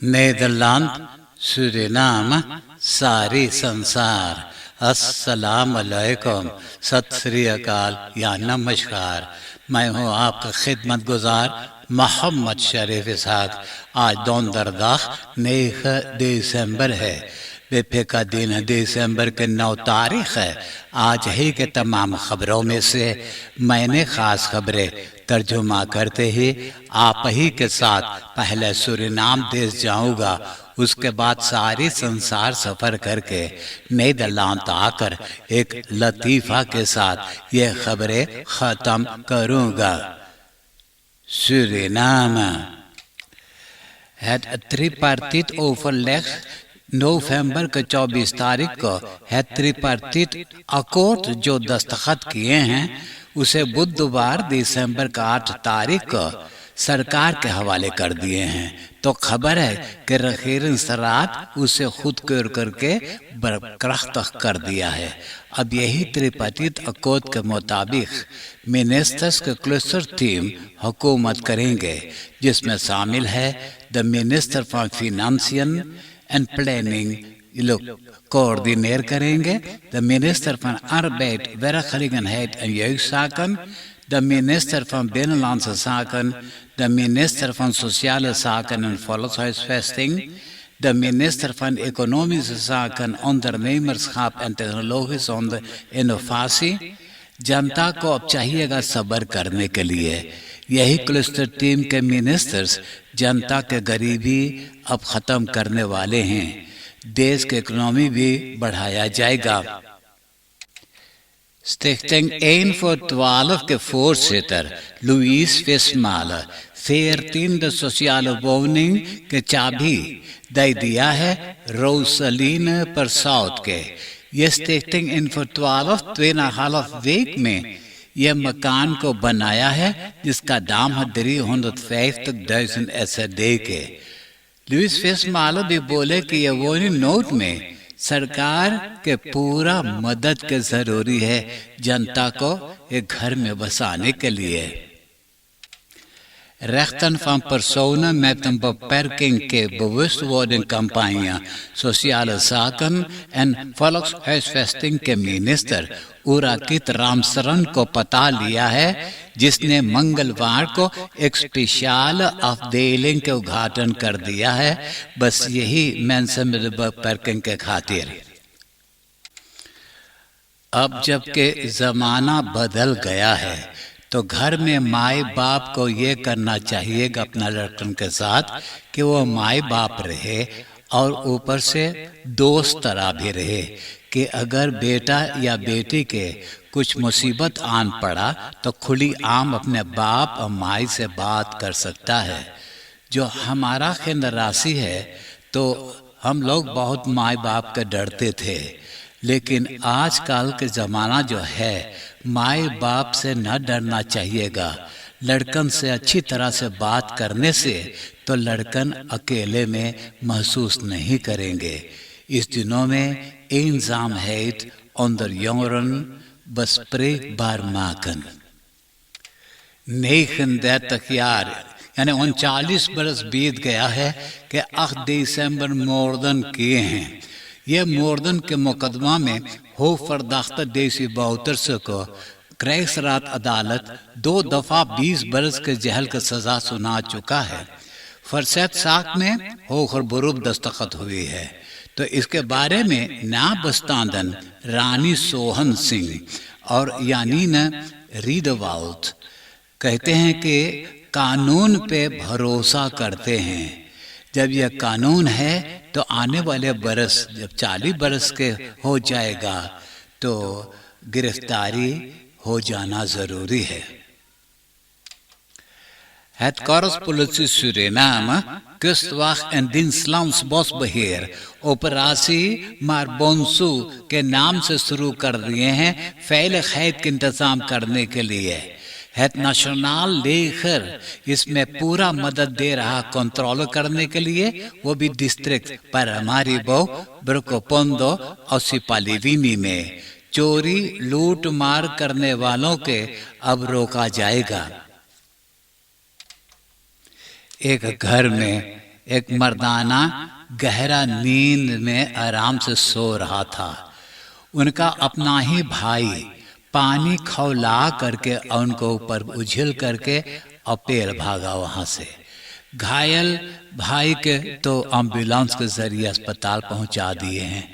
Nederland, Suriname, सारी संसार, अस्सलाम अलैकुम, सत श्री अकाल या नमस्कार। मैं हूँ आपका खिदमत गुजार मोहम्मद शरीफ इसहाक। आज 9 दिसंबर है। विफे का दिन है, दिसंबर के 9 तारीख है। आज ही के तमाम खबरों में से मैंने खास खबरें तर्जुमा करते ही आप ही के साथ पहले सूरीनाम देश जाऊंगा, उसके बाद सारी संसार सफर करके नीदरलैंड आकर एक लतीफ़ा के साथ ये खबरें ख़त्म करूंगा। सूरीनाम Het tripartite overleg नवंबर के 24 तारीख को है त्रिपार्टित अकोर्ड जो दस्तखत किए हैं, उसे बुधवार दिसंबर का 8 तारीख को सरकार के हवाले कर दिए हैं। तो खबर है कि रखीरन सरात उसे खुद करके बरकरार कर दिया है। अब यही त्रिपार्टित अकोर्ड के मुताबिक मिनिस्टर्स के क्लस्टर टीम हुकूमत करेंगे, जिसमें शामिल है the minister for financial and planning, ये लोग कोऑर्डिनेट करेंगे। The minister for arbeid, werkgelegenheid en jeugdzaken, de minister van Binnenlandse Zaken, de minister van Sociale Zaken en Volkshuisvesting, de minister van Economische Zaken, Ondernemerschap en Technologische Innovatie। जनता को अब चाहिएगा सब्र करने के लिए। यही क्लस्टर टीम के मिनिस्टर्स जनता के गरीबी अब ख़त्म करने वाले हैं। देश की इकोनॉमी भी बढ़ाया जाएगा। Stichting 1 voor 12 के voorzitter लुईस वेस्टमाले 14e sociale woning के चाबी दे दिया है रोसलीन परसाउथ के। ये स्टिchting 1 voor 12 2,5 week में यह मकान को बनाया है, जिसका दाम है 350.000 SED के। लुईस वेस्टमाले भी बोले कि ये वो नोट में सरकार के पूरा मदद के जरूरी है जनता को एक घर में बसाने के लिए। Rechten van personen met een beperking के bewustwordingcampagne sociale zaken en volkshuisvesting के मिनिस्टर उराकित रामसरन को पता लिया है, जिसने मंगलवार को एक स्पेशल अफदेलिंग के उद्घाटन कर दिया है, बस यही मेंशन बेperking के खातिर। अब जबकि जमाना बदल गया है तो घर में माए बाप को ये करना चाहिए कि अपना लड़कन के साथ कि वो माए बाप रहे और ऊपर से दोस्त तरह भी रहे, कि अगर बेटा या बेटी के कुछ मुसीबत आन पड़ा तो खुली आम अपने बाप और माई से बात कर सकता है। जो हमारा खिंद राशि है तो हम लोग बहुत माए बाप के डरते थे, लेकिन आजकल के ज़माना जो है माए बाप से न डरना चाहिएगा। लड़कन से अच्छी तरह से बात करने से तो लड़कन अकेले में महसूस नहीं करेंगे। इस दिनों में eenzaamheid onder jongeren bespreekbaar maken। 39 jaar यानी 39 बरस बीत गया है कि 8 दिसंबर मोर्दन किए हैं। यह मोर्दन के मुकदमा में हो फरदाख्ता देसी 72 को क्राइस्टरात अदालत 2 दफा 20 बरस के जेल की सजा सुना चुका है। फरसत साख में होकर बरूब दस्तखत हुई है। तो इसके बारे में नाबस्तांदन रानी सोहन सिंह और यानीन रीडवाउथ कहते हैं कि कानून पे भरोसा करते हैं। जब यह कानून है तो आने वाले बरस जब 40 बरस के हो जाएगा तो गिरफ्तारी हो जाना जरूरी है। Het Korpspolitie Suriname, Kustwacht en Dienst Landsbosbeheer operation मारबोंसू के नाम से शुरू कर दिए हैं फैलियत के इंतजाम करने के लिए। हेड नेशनल लेखर इसमें पूरा मदद दे रहा कंट्रोल करने के लिए, वो भी डिस्ट्रिक्ट पर हमारी बो ब्रकोपोंदो और सिपालीविनी में चोरी लूट मार करने वालों के अब रोका जाएगा। एक घर में ایک مردانہ گہرا نیند میں آرام سے سو رہا تھا۔ ان کا اپنا ہی بھائی پانی کھولا کر کے ان کو اوپر اچھل کر کے اور پیر بھاگا وہاں سے۔ گھائل بھائی کے تو ایمبولینس کے ذریعے اسپتال پہنچا دیے ہیں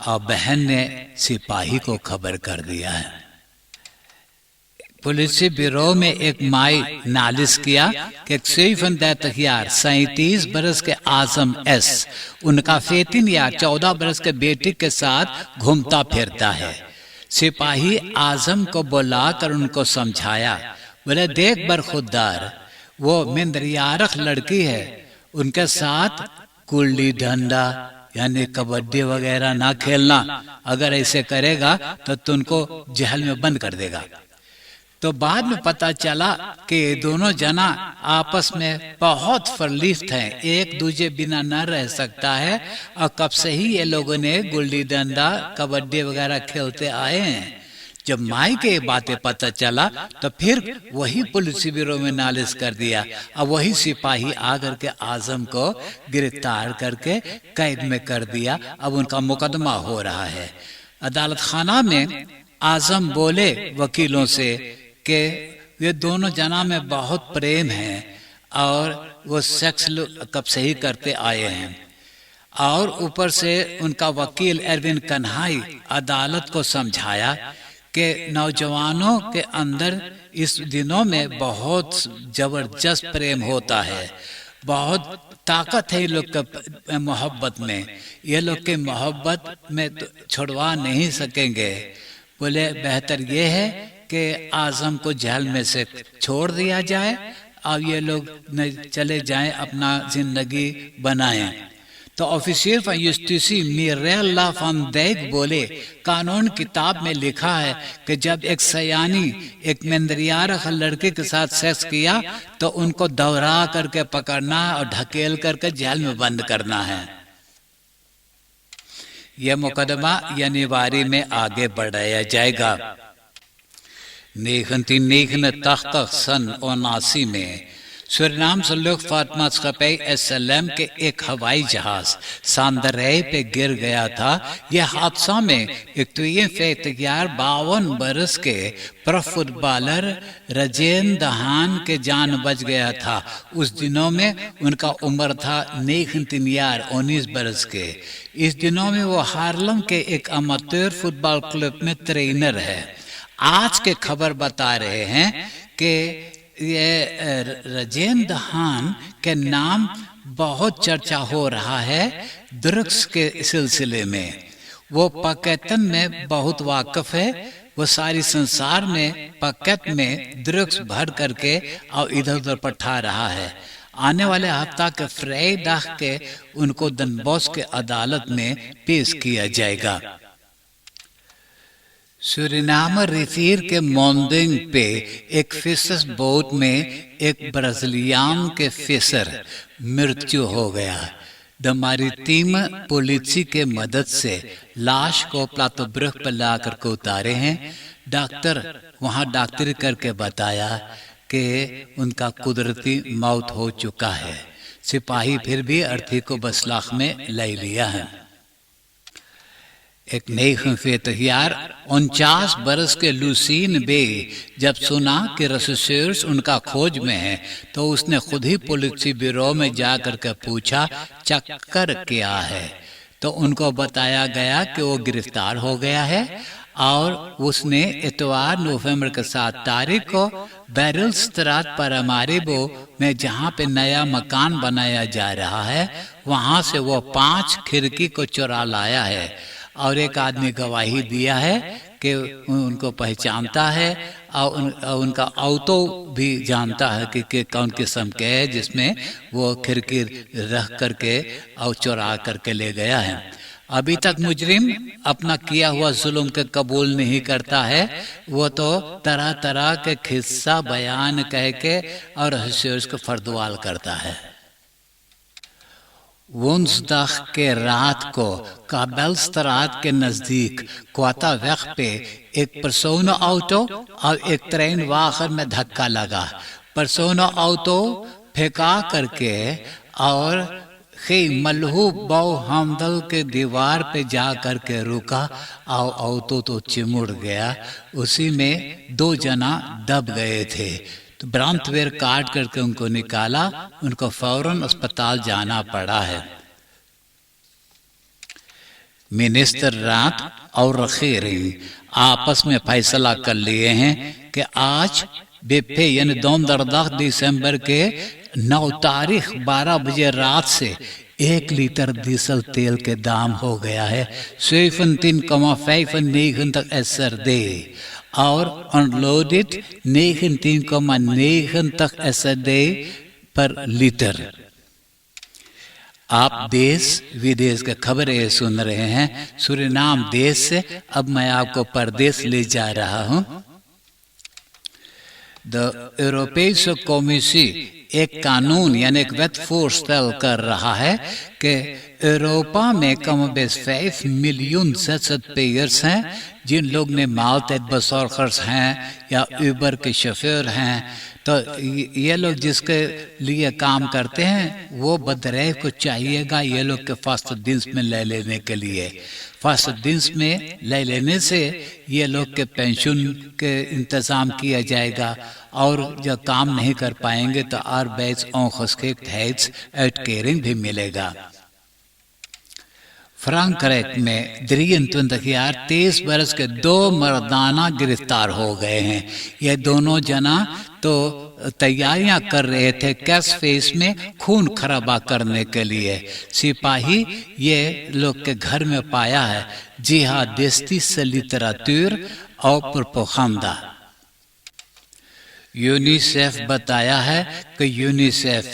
اور بہن نے سپاہی کو خبر کر دیا ہے۔ پولیسی بیورو میں ایک مائی نالش کیا کہ ایک سیفندہیار 37 برس کے اعظم ایس ان کا فیتن یا 14 برس کے بیٹی کے ساتھ گھومتا پھرتا ہے۔ سپاہی اعظم کو بلا کر ان کو سمجھایا، بولے دیکھ برخودار، وہ مندریارخ لڑکی ہے، ان کے ساتھ گلی ڈنڈا یعنی کبڈی وغیرہ نہ کھیلنا، اگر ایسے کرے گا تو تم کو جہل میں بند کر دے گا۔ تو بعد میں پتا چلا کہ یہ دونوں جنا آپس میں بہت فرلیفت ہیں، ایک دوسرے بنا نہ رہ سکتا ہے، اور کب سے ہی یہ لوگوں نے گلی ڈنڈا کبڈی وغیرہ کھیلتے آئے ہیں۔ جب مائی کے باتیں پتہ چلا تو پھر وہی پولیس بیورو میں نالش کر دیا، اور وہی سپاہی آ کر کے اعظم کو گرفتار کر کے قید میں کر دیا۔ اب ان کا مقدمہ ہو رہا ہے عدالت خانہ میں۔ اعظم بولے وکیلوں سے کہ یہ دونوں جنا میں بہت پریم ہے اور وہ سیکس کب سے ہی کرتے آئے ہیں، اور اوپر سے ان کا وکیل اروند کنہائی عدالت کو سمجھایا کہ نوجوانوں کے اندر اس دنوں میں بہت زبردست پریم ہوتا ہے، بہت طاقت ہے یہ لوگ کے محبت میں، یہ لوگ کے محبت میں چھڑوا نہیں سکیں گے۔ بولے بہتر یہ ہے کہ اعظم کو جیل میں سے چھوڑ دیا جائے اور یہ لوگ چلے جائیں، اپنا زندگی بنائیں۔ تو آفیسر فن یسٹیسی میریلا فن دیگ بولے قانون کتاب میں لکھا ہے کہ جب ایک سیانی ایک مندریارخ لڑکے کے ساتھ سیکس کیا تو ان کو دورا کر کے پکڑنا اور ڈھکیل کر کے جیل میں بند کرنا ہے۔ یہ مقدمہ یعنی واری میں آگے بڑھایا جائے گا۔ 1989 سن 79 میں سورینام سے لوفتماتسchappij SLM کے ایک ہوائی جہاز ساندرے پہ گر گیا تھا۔ یہ حادثہ میں 52 برس کے پرو فٹبالر رجین دہان کے جان بچ گیا تھا۔ اس دنوں میں ان کا عمر تھا 19 برس کے۔ اس دنوں میں وہ ہارلم کے ایک اماتور فٹبال کلب میں ٹرینر ہے۔ آج کے خبر بتا رہے ہیں کہ یہ رجین دہان کے نام بہت چرچا ہو رہا ہے ڈرگس کے سلسلے میں۔ وہ پاکستان میں بہت واقف ہے، وہ ساری سنسار میں پاکت میں ڈرگس بھر کر کے اور ادھر ادھر پٹھا رہا ہے۔ آنے والے ہفتہ کے فریڈاہ کے ان کو دنبوس کے عدالت میں پیش کیا جائے گا۔ سورینام ریفیر کے مونڈنگ پہ ایک فشرز بوٹ میں ایک برازیلیان کے فشر مرتیو ہو گیا۔ دماریتیم پولیسی کے مدد سے لاش کو پلاتو برخ پر لا کر کے اتارے ہیں۔ ڈاکٹر وہاں ڈاکٹری کر کے بتایا کہ ان کا قدرتی موت ہو چکا ہے۔ سپاہی پھر بھی ارتھی کو بسلاخ میں لے لیا ہے۔ ایک نئی خفیہ 49 برس کے لوسین بے جب سنا کہ ریسرچرز ان کا کھوج میں ہے تو اس نے خود ہی پولیسی بیورو میں جا کر کے پوچھا چکر کیا ہے، تو ان کو بتایا گیا کہ وہ گرفتار ہو گیا ہے، اور اس نے اتوار نومبر کے 7 تاریخ کو بیرل سٹرات پاراماریبو میں جہاں پہ نیا مکان بنایا جا رہا ہے وہاں سے وہ 5 کھڑکی کو چرا لایا ہے، اور ایک آدمی گواہی دیا ہے کہ ان کو پہچانتا ہے، اور ان کا آٹو بھی جانتا ہے کہ کون قسم کے ہے جس میں وہ کھڑکی رکھ کر کے اور چرا کر کے لے گیا ہے۔ ابھی تک مجرم اپنا کیا ہوا ظلم کے قبول نہیں کرتا ہے، وہ تو طرح طرح کے قصہ بیان کہہ کے اور حسیوز کو فردوال کرتا ہے۔ وونسداخ کے رات کو کابلسترات کے نزدیک کوتا وقت پہ ایک پرسونا آٹو اور ایک ٹرین واخر میں دھکا لگا۔ پرسونا آٹو پھینکا کر کے اور खी मल्हू बौ हमदल के दीवार पे जा कर के रुका, आओ तो चिमुड़ गया। उसी में 2 जना दब गए थे, तो ब्रांतवेयर काट करके उनको निकाला, उनको फौरन अस्पताल जाना पड़ा है। मिनिस्टर रात और रखीरिंग आपस में फैसला कर लिए हैं कि आज बेफे यानी 2 दिसंबर के 9 तारीख 12 बजे रात से 1 लीटर डीजल तेल के दाम हो गया है 17,95 SRD और अनलोडेड 19,9 SRD पर लीटर। आप देश विदेश के खबरें सुन रहे हैं सूरीनाम देश से। अब मैं आपको परदेश ले जा रहा हूं। द यूरोपीय कमीशन एक कानून यानी एक wetsvoorstel कर रहा है कि यूरोपा में कम बेश 5 मिलियन ZZP'ers हैं जिन लोग ने मालतेज बसौखर्स हैं या उबर के शोफर हैं। तो ये लोग जिसके लिए काम करते हैं वो बदरेह को चाहिएगा ये लोग के फर्स्ट दिन में ले लेने के लिए। फर्स्ट दिन में ले लेने से ये लोग के पेंशन के इंतज़ाम किया जाएगा और जब काम नहीं कर पाएंगे तो Arbeitsungeschicktheitserklärung भी मिलेगा। फ्रांकरेक में 23 बरस के 2 मर्दाना गिरफ्तार हो गए हैं। ये दोनों जना तो तैयारियां कर रहे थे कैश फेस में खून खराबा करने के लिए। सिपाही ये लोग के घर में पाया है जिहादिस्ती लिटरेचर और प्रोपेगेंडा। यूनिसेफ बताया है कि यूनिसेफ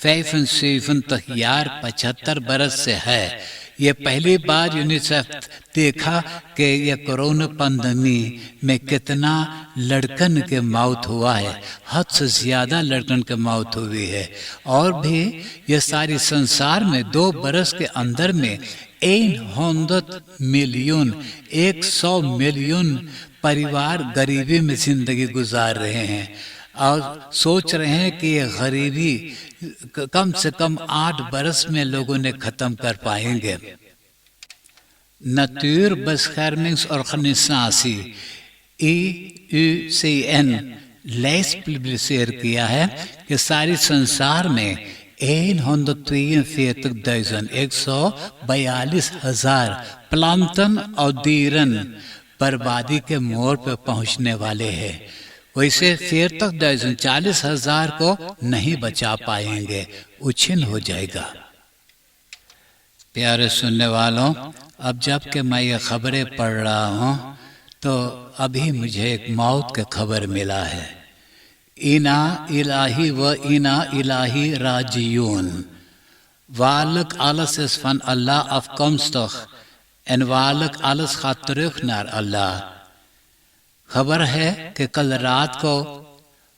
75 बरस से है। ये पहली बार यूनिसेफ देखा कि ये कोरोना पैंडेमी में कितना लड़कन के मौत हुआ है, हद से ज्यादा लड़कन के मौत हुई है। और भी ये सारी संसार में 2 बरस के अंदर में 100 मिलियन परिवार गरीबी में जिंदगी गुजार रहे हैं और सोच रहे हैं कि ये गरीबी कम से कम 8 बरस में लोगों ने खत्म कर पाएंगे। Natuurbeschermingsorganisatie IUCN लेस पब्लिशर किया है कि सारी संसार में 142,142 प्लांटन और दीरन बर्बादी के मोड़ पर पहुंचने वाले हैं। वैसे 40,000 को नहीं बचा पाएंगे, उछिन हो जाएगा। प्यारे सुनने वालों, अब जब कि मैं ये खबरें पढ़ रहा हूँ तो अभी मुझे एक मौत का खबर मिला है। इना इलाही व इना इलाही राजियून वालक alles ist von Allah afkomstig en वालक alles gaat terug naar Allah। खबर है कि कल रात को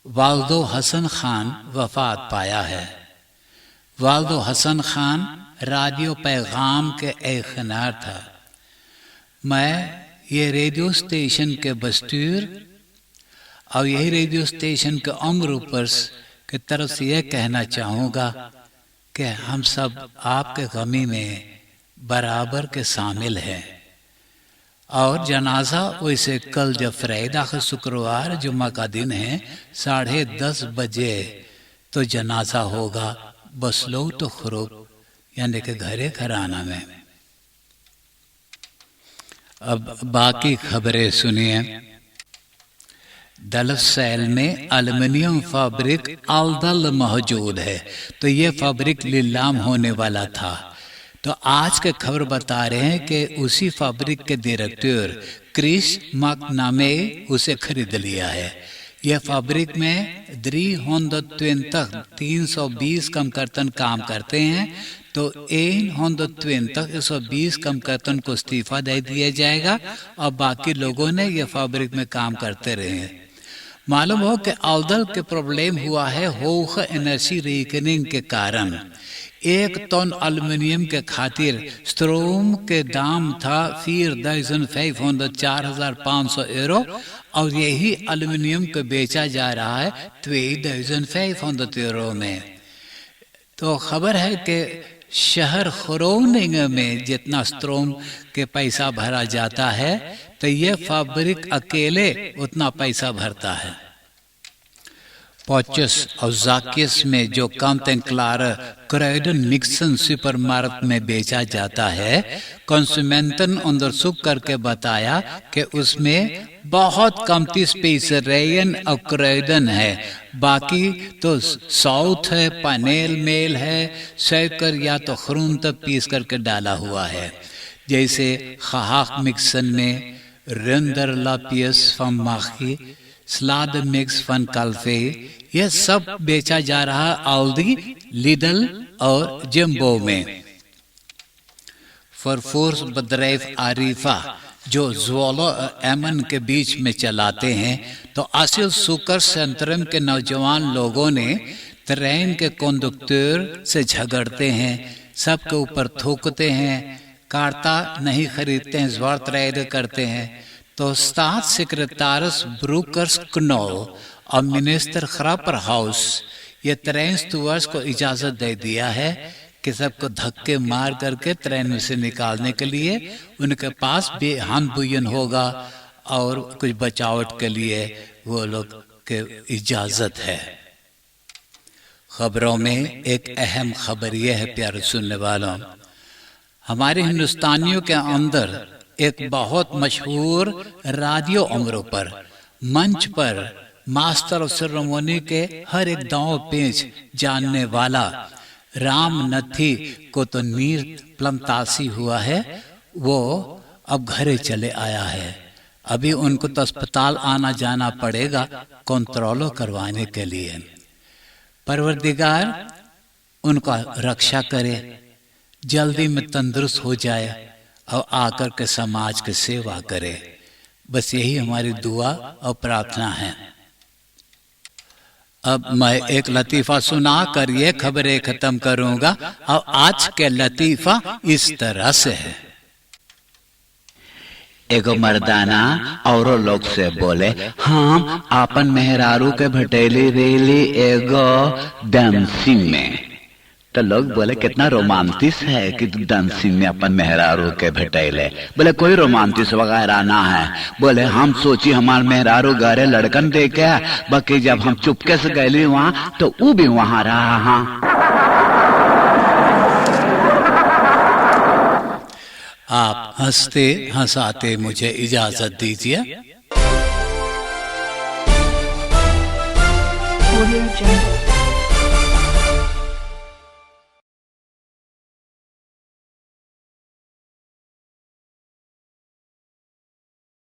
वाल्दो हसन खान वफात पाया है। वाल्दो हसन खान रेडियो पैगाम के एखनार था। मैं ये रेडियो स्टेशन के बस्तूर और यही रेडियो स्टेशन के अमरूपर्स की तरफ से यह कहना चाहूँगा कि हम सब आपके गमी में बराबर के शामिल हैं। और जनाजा वैसे कल जब फ्राइडे का शुक्रवार जुम्मा का दिन है 10:30 बजे तो जनाजा होगा बसलो तो खरूब यानी कि घरे घराना में। अब बाकी खबरें सुनिए। दलसैल में एल्युमिनियम फैब्रिक अलदल मौजूद है, तो ये फैब्रिक नीलाम होने वाला था। तो आज के खबर बता रहे हैं कि उसी फैब्रिक के डायरेक्टर क्रिस मैकनामे उसे खरीद लिया है। यह फैब्रिक में 320 कम कर्तन काम करते हैं, तो 120 कम कर्तन को इस्तीफा दे दिया जाएगा और बाकी लोगों ने यह फैब्रिक में काम करते रहे हैं। मालूम हो कि अलदल के प्रॉब्लम हुआ है होख एनर्जी रीकनिंग के कारण। 1 टन एल्युमिनियम के खातिर स्ट्रोम के दाम था 4,500 यूरो और यही एल्युमिनियम को बेचा जा रहा है 2,500 यूरो में। तो खबर है कि शहर खरोनिंग में जितना स्ट्रोम के पैसा भरा जाता है तो ये फैब्रिक अकेले उतना पैसा भरता है। Pochus और जाकियस में जो कांतें क्लारा क्राइडन मिक्सन सुपरमार्केट में बेचा जाता है, कंज्यूमेंटन अंडरसुक करके बताया कि उसमें बहुत कमती स्पेसरेयन और क्राइडन है, बाकी तो साउथ है, पनेल मेल है, शैकर या तो खरून तक पीस करके डाला हुआ है। जैसे खाक मिक्सन में रेंदर लापियस फम माखी, स्लाद मिक्स फन कल्फे, यह सब बेचा जा रहा आल्दी, लिडल और जिम्बो में। फरफोर्स बदरैफ आरिफा जो ज़्वालो और एमन के बीच में चलाते हैं, तो असिल सुकर सेंट्रम के नौजवान लोगों ने ट्रेन के कंडक्टर से झगड़ते हैं, सबके ऊपर थूकते हैं, कार्ता नहीं खरीदते हैं, ज़्वार्त रैड करते हैं। तो स्टाथ सेक्रेटारिस ब्रूकर्स क्नोल और मिनिस्टर खरापर हाउस ये ट्रेन स्टूअर्स को इजाजत दे दिया है कि सबको धक्के मार करके ट्रेन में से निकालने के लिए उनके पास भी हान बुयन होगा और कुछ बचावट के लिए वो लोग के इजाजत है। खबरों में एक अहम खबर यह है प्यारे सुनने वालों, हमारे हिंदुस्तानियों के अंदर एक बहुत मशहूर रेडियो अंगरों पर मंच पर मास्टर ऑफ सेरेमनी के हर एक दांव पेच जानने वाला राम नथी को तो नीर प्लमतासी हुआ है, वो अब घरे चले आया है। अभी उनको तो अस्पताल आना जाना पड़ेगा कंट्रोल करवाने के लिए। परवरदिगार उनका रक्षा करे, जल्दी में तंदुरुस्त हो जाए और आकर के समाज की सेवा करे। बस यही हमारी दुआ और प्रार्थना है। अब मैं एक लतीफा सुना कर ये खबरें खत्म करूंगा और आज के लतीफा इस तरह से है। एगो मर्दाना औरो लोग से बोले, हम आपन मेहरारू के भटेली रेली एगो डांसिंग में। तो लोग बोले कितना रोमांटिस है कि तू डांसिंग में अपन मेहरारू के भटेले। बोले कोई रोमांटिस वगैरह ना है। बोले हम सोची हमार मेहरारू घरे लड़कन दे के, बाकी जब हम चुपके से गए वहां तो वो भी वहां रहा। हाँ आप हंसते हंसाते मुझे इजाजत दीजिए।